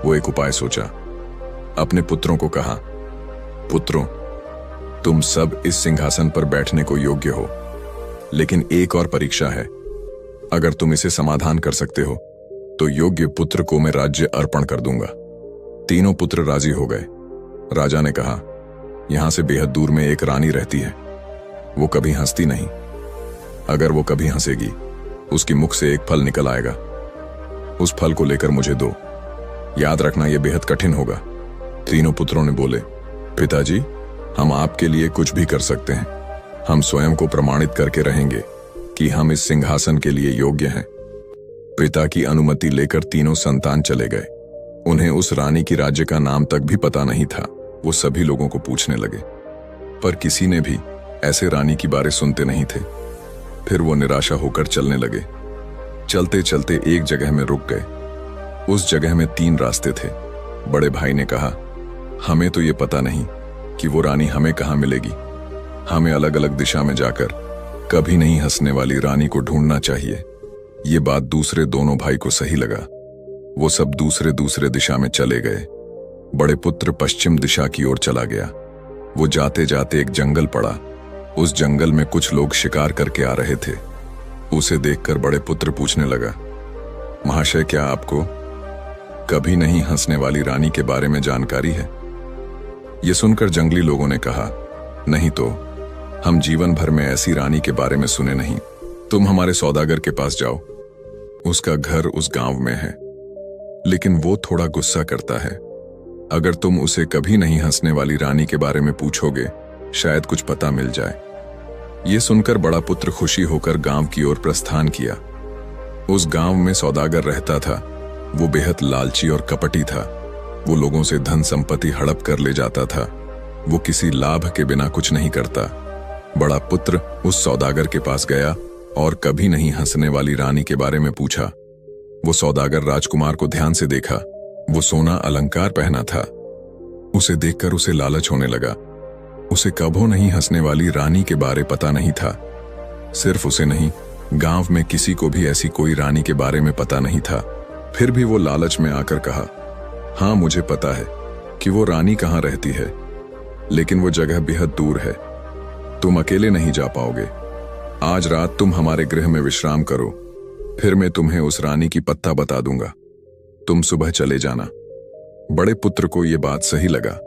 वो एक उपाय सोचा। अपने पुत्रों को कहा, पुत्रों, तुम सब इस सिंहासन पर बैठने को योग्य हो, लेकिन एक और परीक्षा है। अगर तुम इसे समाधान कर सकते हो तो योग्य पुत्र को मैं राज्य अर्पण कर दूंगा। तीनों पुत्र राजी हो गए। राजा ने कहा, यहां से बेहद दूर में एक रानी रहती है, वो कभी हंसती नहीं। अगर वो कभी हंसेगी, उसके मुख से एक फल निकल आएगा। उस फल को लेकर मुझे दो। याद रखना, यह बेहद कठिन होगा। तीनों पुत्रों ने बोले, पिताजी, हम आपके लिए कुछ भी कर सकते हैं। हम स्वयं को प्रमाणित करके रहेंगे कि हम इस सिंहासन के लिए योग्य हैं। पिता की अनुमति लेकर तीनों संतान चले गए। उन्हें उस रानी की राज्य का नाम तक भी पता नहीं था। वो सभी लोगों को पूछने लगे, पर किसी ने भी ऐसे रानी की बातें सुनते नहीं थे। फिर वो निराशा होकर चलने लगे। चलते चलते एक जगह में रुक गए। उस जगह में 3 रास्ते थे। बड़े भाई ने कहा, हमें तो ये पता नहीं कि वो रानी हमें कहाँ मिलेगी। हमें अलग अलग दिशा में जाकर कभी नहीं हंसने वाली रानी को ढूंढना चाहिए। ये बात दूसरे दोनों भाई को सही लगा। वो सब दूसरे दूसरे दिशा में चले गए। बड़े पुत्र पश्चिम दिशा की ओर चला गया। वो जाते जाते एक जंगल पड़ा। उस जंगल में कुछ लोग शिकार करके आ रहे थे। उसे देखकर बड़े पुत्र पूछने लगा, महाशय, क्या आपको कभी नहीं हंसने वाली रानी के बारे में जानकारी है? यह सुनकर जंगली लोगों ने कहा, नहीं तो, हम जीवन भर में ऐसी रानी के बारे में सुने नहीं। तुम हमारे सौदागर के पास जाओ। उसका घर उस गांव में है, लेकिन वो थोड़ा गुस्सा करता है। अगर तुम उसे कभी नहीं हंसने वाली रानी के बारे में पूछोगे, शायद कुछ पता मिल जाए। ये सुनकर बड़ा पुत्र खुशी होकर गांव की ओर प्रस्थान किया। उस गांव में सौदागर रहता था। वो बेहद लालची और कपटी था। वो लोगों से धन संपत्ति हड़प कर ले जाता था। वो किसी लाभ के बिना कुछ नहीं करता। बड़ा पुत्र उस सौदागर के पास गया और कभी नहीं हंसने वाली रानी के बारे में पूछा। वो सौदागर राजकुमार को ध्यान से देखा। वो सोना अलंकार पहना था। उसे देखकर उसे लालच होने लगा। उसे कभो नहीं हंसने वाली रानी के बारे पता नहीं था। सिर्फ उसे नहीं, गांव में किसी को भी ऐसी कोई रानी के बारे में पता नहीं था। फिर भी वो लालच में आकर कहा, हाँ, मुझे पता है कि वो रानी कहाँ रहती है, लेकिन वो जगह बेहद दूर है। तुम अकेले नहीं जा पाओगे। आज रात तुम हमारे गृह में विश्राम करो, फिर मैं तुम्हें उस रानी की पत्ता बता दूंगा। तुम सुबह चले जाना। बड़े पुत्र को यह बात सही लगा।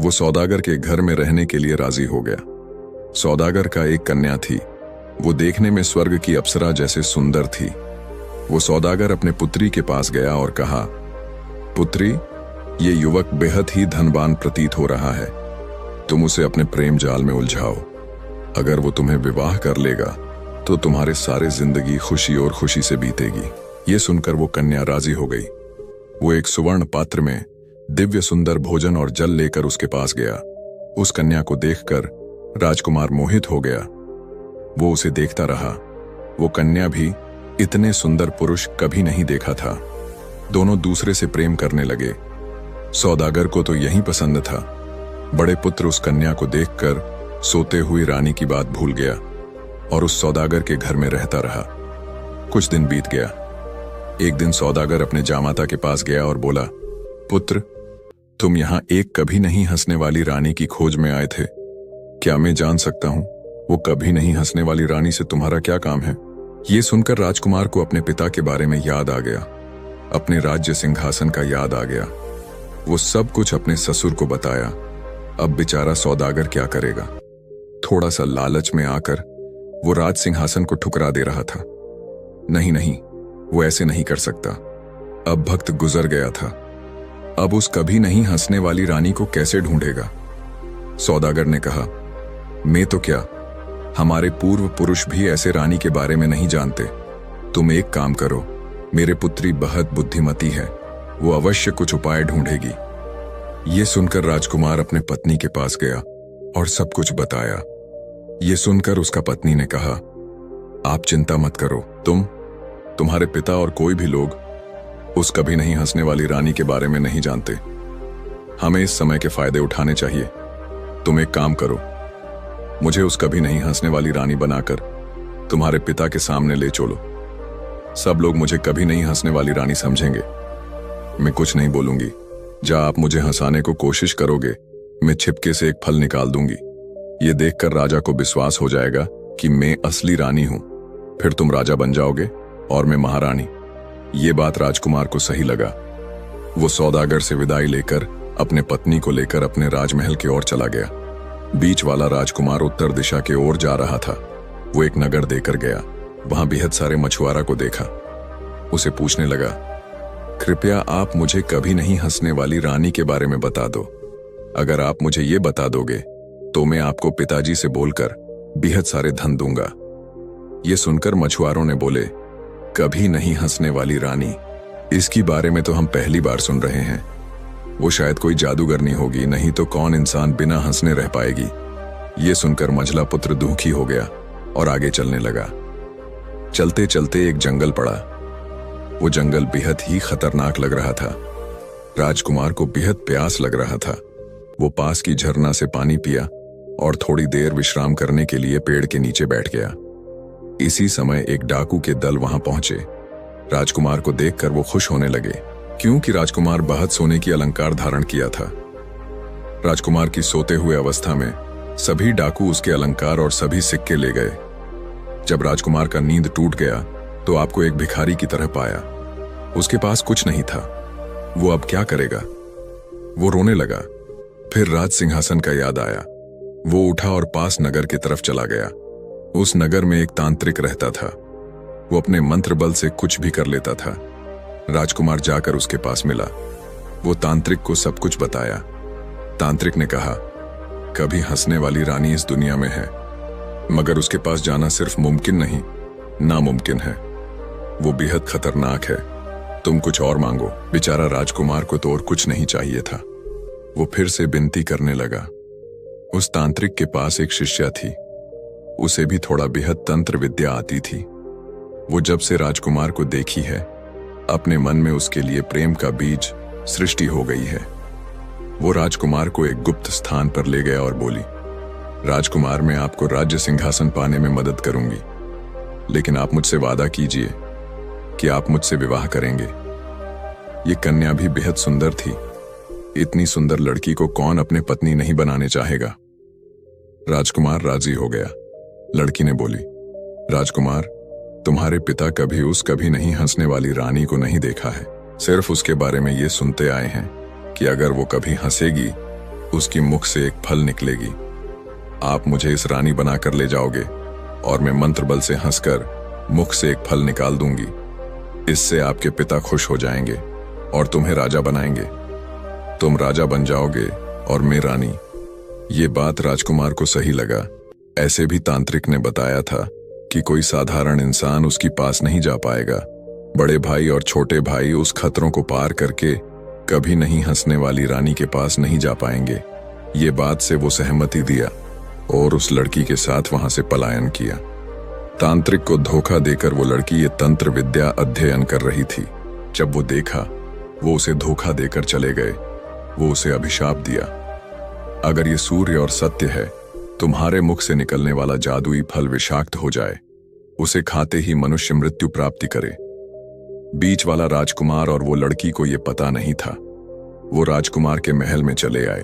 वो सौदागर के घर में रहने के लिए राजी हो गया। सौदागर का एक कन्या थी। वो देखने में स्वर्ग की अप्सरा जैसे सुंदर थी। वो सौदागर अपने पुत्री के पास गया और कहा, पुत्री, ये युवक बेहद ही धनवान प्रतीत हो रहा है। तुम उसे अपने प्रेम जाल में उलझाओ। अगर वो तुम्हें विवाह कर लेगा तो तुम्हारे सारे जिंदगी खुशी और खुशी से बीतेगी। ये सुनकर वो कन्या राजी हो गई। वो एक सुवर्ण पात्र में दिव्य सुंदर भोजन और जल लेकर उसके पास गया। उस कन्या को देखकर राजकुमार मोहित हो गया। वो उसे देखता रहा। वो कन्या भी इतने सुंदर पुरुष कभी नहीं देखा था। दोनों दूसरे से प्रेम करने लगे। सौदागर को तो यही पसंद था। बड़े पुत्र उस कन्या को देखकर सोते हुई रानी की बात भूल गया और उस सौदागर के घर में रहता रहा। कुछ दिन बीत गया। एक दिन सौदागर अपने जामाता के पास गया और बोला, पुत्र, तुम यहां एक कभी नहीं हंसने वाली रानी की खोज में आए थे। क्या मैं जान सकता हूं वो कभी नहीं हंसने वाली रानी से तुम्हारा क्या काम है? ये सुनकर राजकुमार को अपने पिता के बारे में याद आ गया। अपने राज्य सिंहासन का याद आ गया। वो सब कुछ अपने ससुर को बताया। अब बेचारा सौदागर क्या करेगा? थोड़ा सा लालच में आकर वो राज सिंहासन को ठुकरा दे रहा था। नहीं नहीं, वो ऐसे नहीं कर सकता। अब वक्त गुजर गया था। अब उस कभी नहीं हंसने वाली रानी को कैसे ढूंढेगा? सौदागर ने कहा, मैं तो क्या, हमारे पूर्व पुरुष भी ऐसे रानी के बारे में नहीं जानते। तुम एक काम करो, मेरे पुत्री बहुत बुद्धिमती है, वो अवश्य कुछ उपाय ढूंढेगी। ये सुनकर राजकुमार अपने पत्नी के पास गया और सब कुछ बताया। ये सुनकर उसका पत्नी ने कहा, आप चिंता मत करो। तुम्हारे पिता और कोई भी लोग उस कभी नहीं हंसने वाली रानी के बारे में नहीं जानते। हमें इस समय के फायदे उठाने चाहिए। तुम एक काम करो, मुझे उस कभी नहीं हंसने वाली रानी बनाकर तुम्हारे पिता के सामने ले चलो। सब लोग मुझे कभी नहीं हंसने वाली रानी समझेंगे। मैं कुछ नहीं बोलूंगी। जहाँ आप मुझे हंसाने को कोशिश करोगे, मैं छिपके से एक फल निकाल दूंगी। ये देखकर राजा को विश्वास हो जाएगा कि मैं असली रानी हूं। फिर तुम राजा बन जाओगे और मैं महारानी। ये बात राजकुमार को सही लगा। वो सौदागर से विदाई लेकर अपने पत्नी को लेकर अपने राजमहल की ओर चला गया। बीच वाला राजकुमार उत्तर दिशा की ओर जा रहा था। वो एक नगर देकर गया। वहां बेहद सारे मछुआरा को देखा। उसे पूछने लगा, कृपया आप मुझे कभी नहीं हंसने वाली रानी के बारे में बता दो। अगर आप मुझे ये बता दोगे तो मैं आपको पिताजी से बोलकर बेहद सारे धन दूंगा। ये सुनकर मछुआरों ने बोले, कभी नहीं हंसने वाली रानी, इसकी बारे में तो हम पहली बार सुन रहे हैं। वो शायद कोई जादूगरनी होगी, नहीं तो कौन इंसान बिना हंसने रह पाएगी। ये सुनकर मंझला पुत्र दुखी हो गया और आगे चलने लगा। चलते चलते एक जंगल पड़ा। वो जंगल बेहद ही खतरनाक लग रहा था। राजकुमार को बेहद प्यास लग रहा था। वो पास की झरना से पानी पिया और थोड़ी देर विश्राम करने के लिए पेड़ के नीचे बैठ गया। इसी समय एक डाकू के दल वहां पहुंचे। राजकुमार को देखकर वो खुश होने लगे, क्योंकि राजकुमार बहुत सोने की अलंकार धारण किया था। राजकुमार की सोते हुए अवस्था में सभी डाकू उसके अलंकार और सभी सिक्के ले गए। जब राजकुमार का नींद टूट गया तो आपको एक भिखारी की तरह पाया। उसके पास कुछ नहीं था। वो अब क्या करेगा? वो रोने लगा। फिर राज सिंहासन का याद आया। वो उठा और पास नगर की तरफ चला गया। उस नगर में एक तांत्रिक रहता था। वो अपने मंत्र बल से कुछ भी कर लेता था। राजकुमार जाकर उसके पास मिला। वो तांत्रिक को सब कुछ बताया। तांत्रिक ने कहा, कभी हंसने वाली रानी इस दुनिया में है, मगर उसके पास जाना सिर्फ मुमकिन नहीं, नामुमकिन है। वो बेहद खतरनाक है। तुम कुछ और मांगो। बेचारा राजकुमार को तो और कुछ नहीं चाहिए था। वो फिर से विनती करने लगा। उस तांत्रिक के पास एक शिष्या थी। उसे भी थोड़ा बेहद तंत्र विद्या आती थी। वो जब से राजकुमार को देखी है, अपने मन में उसके लिए प्रेम का बीज सृष्टि हो गई है। वो राजकुमार को एक गुप्त स्थान पर ले गया और बोली, राजकुमार, मैं आपको राज्य सिंहासन पाने में मदद करूंगी, लेकिन आप मुझसे वादा कीजिए कि आप मुझसे विवाह करेंगे। ये कन्या भी बेहद सुंदर थी। इतनी सुंदर लड़की को कौन अपने पत्नी नहीं बनाने चाहेगा। राजकुमार राजी हो गया। लड़की ने बोली, राजकुमार, तुम्हारे पिता कभी नहीं हंसने वाली रानी को नहीं देखा है। सिर्फ उसके बारे में ये सुनते आए हैं कि अगर वो कभी हंसेगी, उसकी मुख से एक फल निकलेगी। आप मुझे इस रानी बनाकर ले जाओगे और मैं मंत्र बल से हंसकर मुख से एक फल निकाल दूंगी। इससे आपके पिता खुश हो जाएंगे और तुम्हें राजा बनाएंगे। तुम राजा बन जाओगे और मैं रानी। ये बात राजकुमार को सही लगा। ऐसे भी तांत्रिक ने बताया था कि कोई साधारण इंसान उसके पास नहीं जा पाएगा। बड़े भाई और छोटे भाई उस खतरों को पार करके कभी नहीं हंसने वाली रानी के पास नहीं जा पाएंगे। ये बात से वो सहमति दिया और उस लड़की के साथ वहां से पलायन किया। तांत्रिक को धोखा देकर वो लड़की ये तंत्र विद्या अध्ययन कर रही थी। जब वो देखा, वो उसे धोखा देकर चले गए। वो उसे अभिशाप दिया, अगर ये सूर्य और सत्य है, तुम्हारे मुख से निकलने वाला जादुई फल विषाक्त हो जाए, उसे खाते ही मनुष्य मृत्यु प्राप्ति करे। बीच वाला राजकुमार और वो लड़की को ये पता नहीं था। वो राजकुमार के महल में चले आए।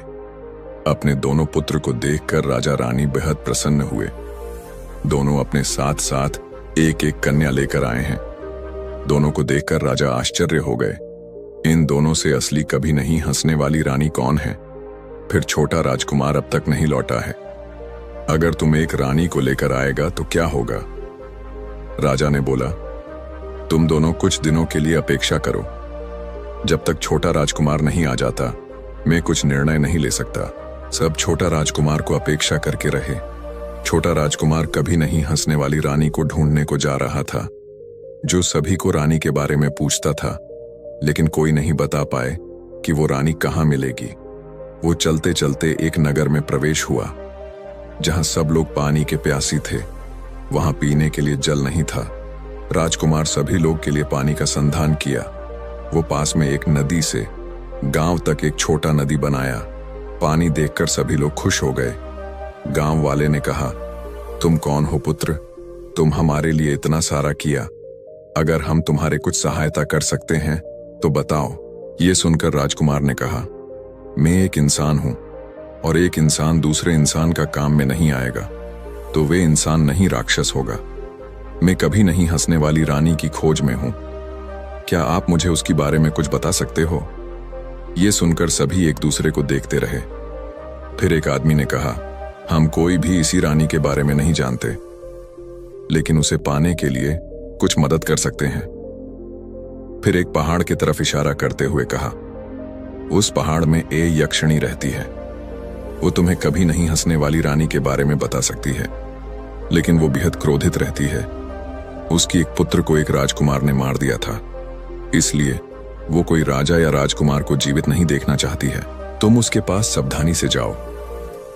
अपने दोनों पुत्र को देखकर राजा रानी बेहद प्रसन्न हुए। दोनों अपने साथ साथ एक एक कन्या लेकर आए हैं। दोनों को देखकर राजा आश्चर्य हो गए। इन दोनों से असली कभी नहीं हंसने वाली रानी कौन है? फिर छोटा राजकुमार अब तक नहीं लौटा है। अगर तुम एक रानी को लेकर आएगा तो क्या होगा? राजा ने बोला, तुम दोनों कुछ दिनों के लिए अपेक्षा करो। जब तक छोटा राजकुमार नहीं आ जाता, मैं कुछ निर्णय नहीं ले सकता। सब छोटा राजकुमार को अपेक्षा करके रहे। छोटा राजकुमार कभी नहीं हंसने वाली रानी को ढूंढने को जा रहा था, जो सभी को रानी के बारे में पूछता था, लेकिन कोई नहीं बता पाए कि वो रानी कहाँ मिलेगी। वो चलते चलते एक नगर में प्रवेश हुआ, जहां सब लोग पानी के प्यासी थे। वहां पीने के लिए जल नहीं था। राजकुमार सभी लोग के लिए पानी का संधान किया। वो पास में एक नदी से गांव तक एक छोटा नदी बनाया। पानी देखकर सभी लोग खुश हो गए। गांव वाले ने कहा, तुम कौन हो पुत्र? तुम हमारे लिए इतना सारा किया। अगर हम तुम्हारे कुछ सहायता कर सकते हैं तो बताओ। ये सुनकर राजकुमार ने कहा, मैं एक इंसान हूं और एक इंसान दूसरे इंसान का काम में नहीं आएगा तो वे इंसान नहीं राक्षस होगा। मैं कभी नहीं हंसने वाली रानी की खोज में हूं। क्या आप मुझे उसके बारे में कुछ बता सकते हो? ये सुनकर सभी एक दूसरे को देखते रहे। फिर एक आदमी ने कहा, हम कोई भी इसी रानी के बारे में नहीं जानते, लेकिन उसे पाने के लिए कुछ मदद कर सकते हैं। फिर एक पहाड़ की तरफ इशारा करते हुए कहा, उस पहाड़ में एक यक्षिणी रहती है। वो तुम्हें कभी नहीं हंसने वाली रानी के बारे में बता सकती है, लेकिन वो बेहद क्रोधित रहती है। उसकी एक पुत्र को एक राजकुमार ने मार दिया था, इसलिए वो कोई राजा या राजकुमार को जीवित नहीं देखना चाहती है। तुम उसके पास सावधानी से जाओ।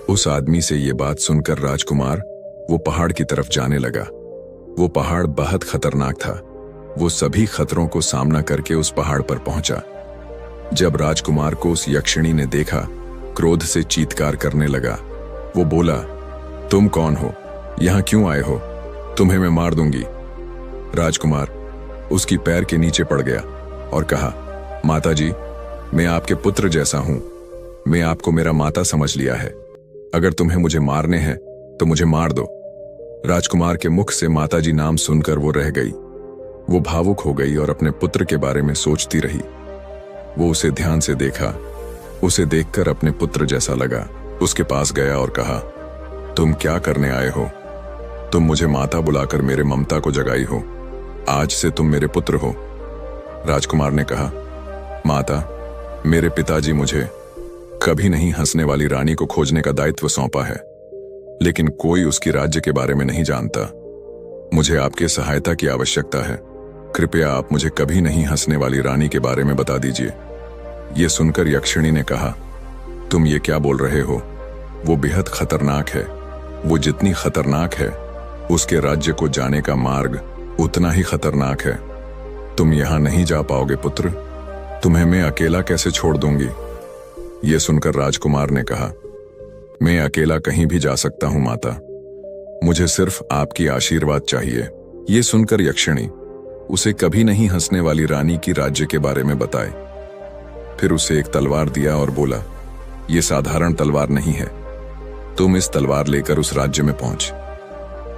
उस आदमी से ये बात सुनकर राजकुमार वो पहाड़ की तरफ जाने लगा। वो पहाड़ बहुत खतरनाक था। वो सभी खतरों को सामना करके उस पहाड़ पर पहुंचा। जब राजकुमार को उस यक्षिणी ने देखा, क्रोध से चीत्कार करने लगा। वो बोला, तुम कौन हो? यहां क्यों आए हो? तुम्हें मैं मार दूंगी। राजकुमार उसकी पैर के नीचे पड़ गया और कहा, माता जी, मैं आपके पुत्र जैसा हूं। मैं आपको मेरा माता समझ लिया है। अगर तुम्हें मुझे मारने हैं तो मुझे मार दो। राजकुमार के मुख से माताजी नाम सुनकर वो रह गई। वो भावुक हो गई और अपने पुत्र के बारे में सोचती रही। वो उसे ध्यान से देखा। उसे देखकर अपने पुत्र जैसा लगा। उसके पास गया और कहा, तुम क्या करने आए हो? तुम मुझे माता बुलाकर मेरे ममता को जगाई हो। आज से तुम मेरे पुत्र हो। राजकुमार ने कहा, माता, मेरे पिताजी मुझे कभी नहीं हंसने वाली रानी को खोजने का दायित्व सौंपा है, लेकिन कोई उसकी राज्य के बारे में नहीं जानता। मुझे आपकी सहायता की आवश्यकता है। कृपया आप मुझे कभी नहीं हंसने वाली रानी के बारे में बता दीजिए। यह सुनकर यक्षिणी ने कहा, तुम ये क्या बोल रहे हो? वो बेहद खतरनाक है। वो जितनी खतरनाक है, उसके राज्य को जाने का मार्ग उतना ही खतरनाक है। तुम यहां नहीं जा पाओगे पुत्र। तुम्हें मैं अकेला कैसे छोड़ दूंगी? यह सुनकर राजकुमार ने कहा, मैं अकेला कहीं भी जा सकता हूं माता। मुझे सिर्फ आपकी आशीर्वाद चाहिए। यह सुनकर यक्षिणी उसे कभी नहीं हंसने वाली रानी की राज्य के बारे में बताए। फिर उसे एक तलवार दिया और बोला, यह साधारण तलवार नहीं है। तुम इस तलवार लेकर उस राज्य में पहुंच।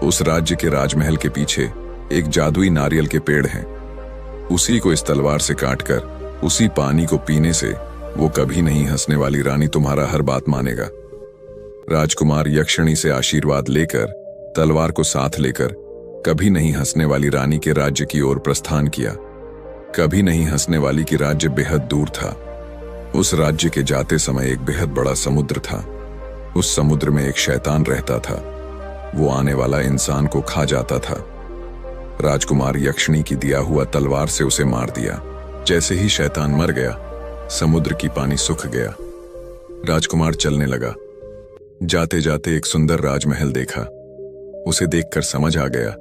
उस राज्य के राजमहल के पीछे एक जादुई नारियल के पेड़ हैं। उसी को इस तलवार से काटकर उसी पानी को पीने से वो कभी नहीं हंसने वाली रानी तुम्हारा हर बात मानेगा। राजकुमार यक्षिणी से आशीर्वाद लेकर तलवार को साथ लेकर कभी नहीं हंसने वाली रानी के राज्य की ओर प्रस्थान किया। कभी नहीं हंसने वाली की राज्य बेहद दूर था। उस राज्य के जाते समय एक बेहद बड़ा समुद्र था। उस समुद्र में एक शैतान रहता था। वो आने वाला इंसान को खा जाता था। राजकुमार यक्षिणी की दिया हुआ तलवार से उसे मार दिया। जैसे ही शैतान मर गया, समुद्र की पानी सूख गया। राजकुमार चलने लगा। जाते जाते एक सुंदर राजमहल देखा। उसे देखकर समझ आ गया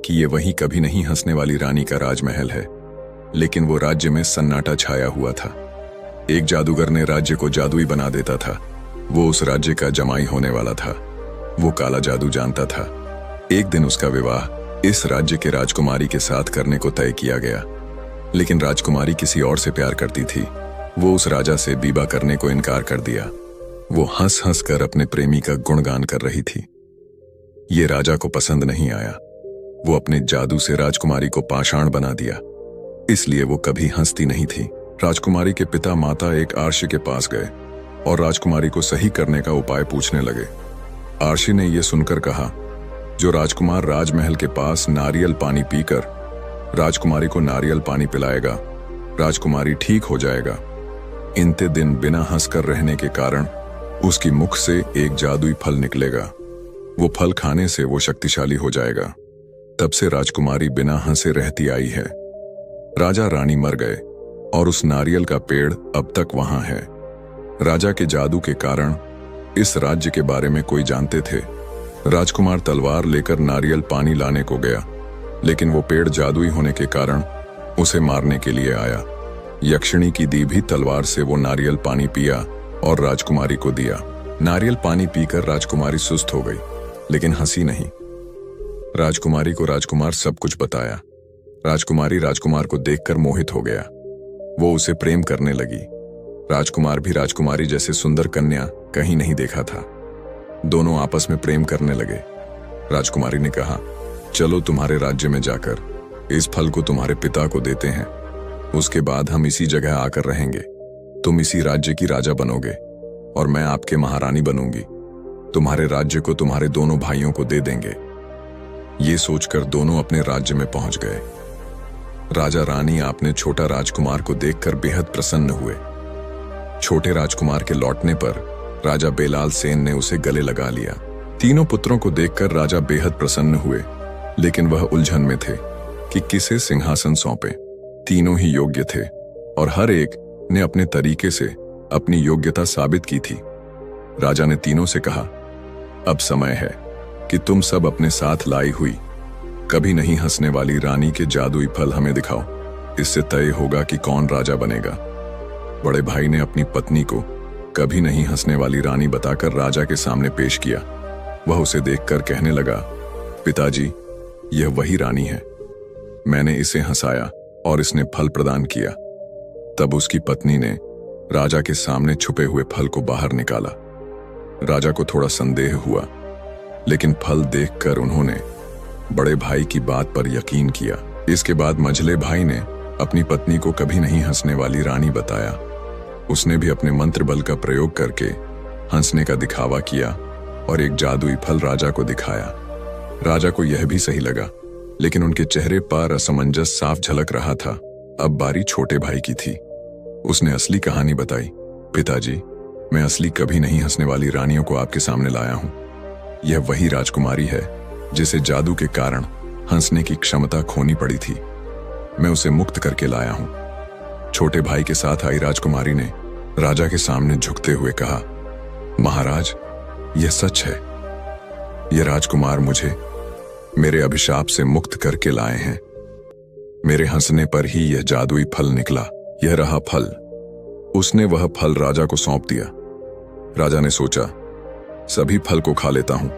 कि ये वही कभी नहीं हंसने वाली रानी का राजमहल है, लेकिन वो राज्य में सन्नाटा छाया हुआ था। एक जादूगर ने राज्य को जादुई बना देता था। वो उस राज्य का जमाई होने वाला था। वो काला जादू जानता था। एक दिन उसका विवाह इस राज्य के राजकुमारी के साथ करने को तय किया गया, लेकिन राजकुमारी किसी और से प्यार करती थी। वो उस राजा से विवाह करने को इनकार कर दिया। वो हंस हंस कर अपने प्रेमी का गुणगान कर रही थी। ये राजा को पसंद नहीं आया। वो अपने जादू से राजकुमारी को पाषाण बना दिया, इसलिए वो कभी हंसती नहीं थी। राजकुमारी के पिता माता एक आर्षी के पास गए और राजकुमारी को सही करने का उपाय पूछने लगे। आर्षी ने यह सुनकर कहा, जो राजकुमार राजमहल के पास नारियल पानी पीकर राजकुमारी को नारियल पानी पिलाएगा, राजकुमारी ठीक हो जाएगा। इतने दिन बिना हंसकर रहने के कारण उसकी मुख से एक जादुई फल निकलेगा। वो फल खाने से वो शक्तिशाली हो जाएगा। तब से राजकुमारी बिना हंसे रहती आई है। राजा रानी मर गए और उस नारियल का पेड़ अब तक वहां है। राजा के जादू के कारण इस राज्य के बारे में कोई जानते थे। राजकुमार तलवार लेकर नारियल पानी लाने को गया, लेकिन वो पेड़ जादुई होने के कारण उसे मारने के लिए आया। यक्षिणी की दी भी तलवार से वो नारियल पानी पिया और राजकुमारी को दिया। नारियल पानी पीकर राजकुमारी सुस्त हो गई, लेकिन हंसी नहीं। राजकुमारी को राजकुमार सब कुछ बताया। राजकुमारी राजकुमार को देखकर मोहित हो गया। वो उसे प्रेम करने लगी। राजकुमार भी राजकुमारी जैसे सुंदर कन्या कहीं नहीं देखा था। दोनों आपस में प्रेम करने लगे। राजकुमारी ने कहा, चलो तुम्हारे राज्य में जाकर इस फल को तुम्हारे पिता को देते हैं। उसके बाद हम इसी जगह आकर रहेंगे। तुम इसी राज्य की राजा बनोगे और मैं आपके महारानी बनूंगी। तुम्हारे राज्य को तुम्हारे दोनों भाइयों को दे देंगे। ये सोचकर दोनों अपने राज्य में पहुंच गए। राजा रानी आपने छोटा राजकुमार को देखकर बेहद प्रसन्न हुए। छोटे राजकुमार के लौटने पर राजा बेलाल सेन ने उसे गले लगा लिया। तीनों पुत्रों को देखकर राजा बेहद प्रसन्न हुए, लेकिन वह उलझन में थे कि किसे सिंहासन सौंपे। तीनों ही योग्य थे और हर एक ने अपने तरीके से अपनी योग्यता साबित की थी। राजा ने तीनों से कहा, अब समय है कि तुम सब अपने साथ लाई हुई कभी नहीं हंसने वाली रानी के जादुई फल हमें दिखाओ। इससे तय होगा कि कौन राजा बनेगा। बड़े भाई ने अपनी पत्नी को कभी नहीं हंसने वाली रानी बताकर राजा के सामने पेश किया। वह उसे देखकर कहने लगा, पिताजी, यह वही रानी है। मैंने इसे हंसाया और इसने फल प्रदान किया। तब उसकी पत्नी ने राजा के सामने छुपे हुए फल को बाहर निकाला। राजा को थोड़ा संदेह हुआ, लेकिन फल देखकर उन्होंने बड़े भाई की बात पर यकीन किया। इसके बाद मझले भाई ने अपनी पत्नी को कभी नहीं हंसने वाली रानी बताया। उसने भी अपने मंत्र बल का प्रयोग करके हंसने का दिखावा किया और एक जादुई फल राजा को दिखाया। राजा को यह भी सही लगा, लेकिन उनके चेहरे पर असमंजस साफ झलक रहा था। अब बारी छोटे भाई की थी। उसने असली कहानी बताई। पिताजी, मैं असली कभी नहीं हंसने वाली रानियों को आपके सामने लाया हूं। यह वही राजकुमारी है जिसे जादू के कारण हंसने की क्षमता खोनी पड़ी थी। मैं उसे मुक्त करके लाया हूं। छोटे भाई के साथ आई राजकुमारी ने राजा के सामने झुकते हुए कहा, महाराज, यह सच है। यह राजकुमार मुझे मेरे अभिशाप से मुक्त करके लाए हैं। मेरे हंसने पर ही यह जादुई फल निकला। यह रहा फल। उसने वह फल राजा को सौंप दिया। राजा ने सोचा, सभी फल को खा लेता हूं।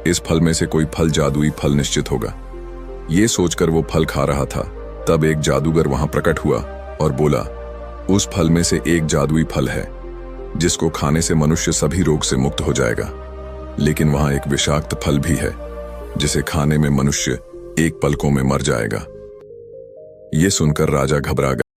इस फल में से कोई फल जादुई फल निश्चित होगा। यह सोचकर वो फल खा रहा था, तब एक जादूगर वहां प्रकट हुआ और बोला, उस फल में से एक जादुई फल है जिसको खाने से मनुष्य सभी रोग से मुक्त हो जाएगा, लेकिन वहां एक विषाक्त फल भी है जिसे खाने में मनुष्य एक पलकों में मर जाएगा। ये सुनकर राजा घबरा गया।